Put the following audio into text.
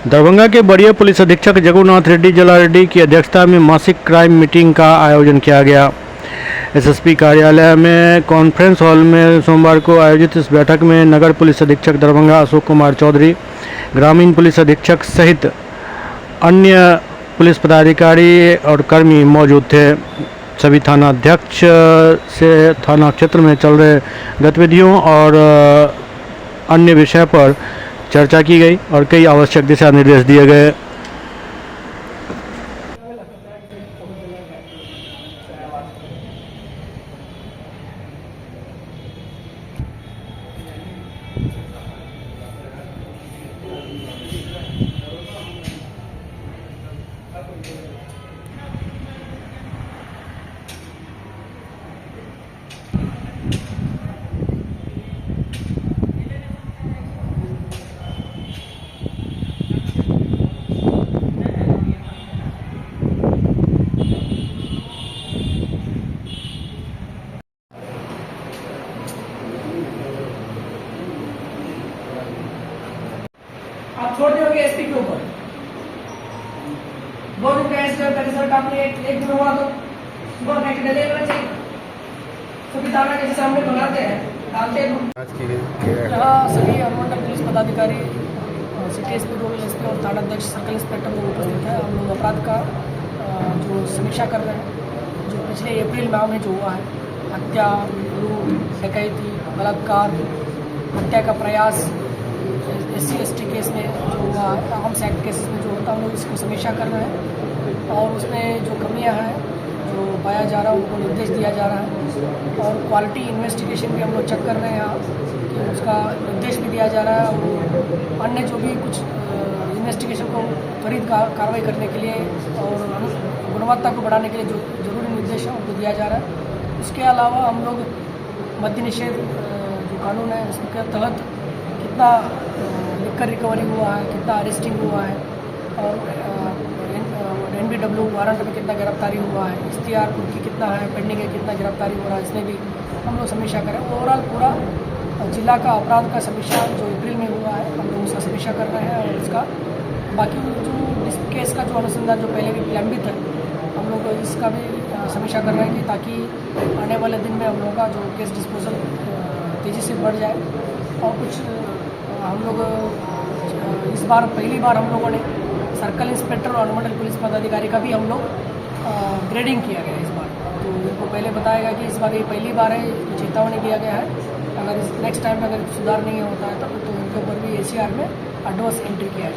दरभंगा के वरीय पुलिस अधीक्षक जगुनाथ रेड्डी जला रेड्डी की अध्यक्षता में मासिक क्राइम मीटिंग का आयोजन किया गया। एसएसपी कार्यालय में कॉन्फ्रेंस हॉल में सोमवार को आयोजित इस बैठक में नगर पुलिस अधीक्षक दरभंगा अशोक कुमार चौधरी, ग्रामीण पुलिस अधीक्षक सहित अन्य पुलिस पदाधिकारी और कर्मी मौजूद थे। सभी थाना अध्यक्ष से थाना क्षेत्र में चल रहे गतिविधियों और अन्य विषय पर चर्चा की गई और कई आवश्यक दिशा निर्देश दिए गए। आप छोड़ दोगे एसपी के ऊपर दो दिन का रिजल्ट आपने एक दिन हुआ तो सुबह का डलेगा चाहिए सभी थाना के सामने बनाते हैं डालते हैं। यहाँ सभी अनुमंडल पुलिस पदाधिकारी सिटी एसपी, रूरल एसपी और थाना अध्यक्ष, सर्कल इंस्पेक्टर लोग उपस्थित है। हम लोग अपराध का जो समीक्षा कर रहे हैं, जो पिछले अप्रैल माह में जो हुआ है, हत्या, लूट, डकैती, बलात्कार, हत्या का प्रयास, SC/ST केस में जो हुआ है, आर्म्स एक्ट केसेस में जो होता है, हम लोग इसको समीक्षा कर रहे हैं और उसमें जो कमियां हैं जो पाया जा रहा है उनको निर्देश दिया जा रहा है और क्वालिटी इन्वेस्टिगेशन भी हम लोग चेक कर रहे हैं यहाँ कि उसका निर्देश भी दिया जा रहा है और अन्य जो भी कुछ इन्वेस्टिगेशन को त्वरित कार्रवाई करने के लिए और गुणवत्ता को बढ़ाने के लिए जो जरूरी निर्देश है उनको दिया जा रहा है। उसके अलावा हम लोग मद्य निषेध जो कानून है उसके तहत कितना लिकर रिकवरी हुआ है, कितना अरेस्टिंग हुआ है और NBW वारंट में कितना गिरफ्तारी हुआ है, इश्तिहार की कितना है, पेंडिंग है कितना गिरफ्तारी हो रहा है, इसमें भी हम लोग समीक्षा करें। ओवरऑल पूरा जिला का अपराध का समीक्षा जो अप्रैल में हुआ है हम लोग उसका समीक्षा कर रहे हैं और उसका बाकी जो इस केस का जो अनुसंधान जो पहले भी विलंबित है हम लोग इसका भी समीक्षा कर रहे हैं कि ताकि आने वाले दिन में हम लोगों का जो केस डिस्पोजल तेज़ी से बढ़ जाए। और कुछ हम लोग इस बार पहली बार हम लोगों ने सर्कल इंस्पेक्टर और अनुमंडल पुलिस पदाधिकारी का भी हम लोग ग्रेडिंग किया गया इस बार। तो इनको पहले बताया गया कि इस बार ये पहली बार है, चेतावनी दिया गया है, अगर नेक्स्ट टाइम अगर सुधार नहीं होता है तो इनके ऊपर भी ACR में एडवांस एंट्री किया है।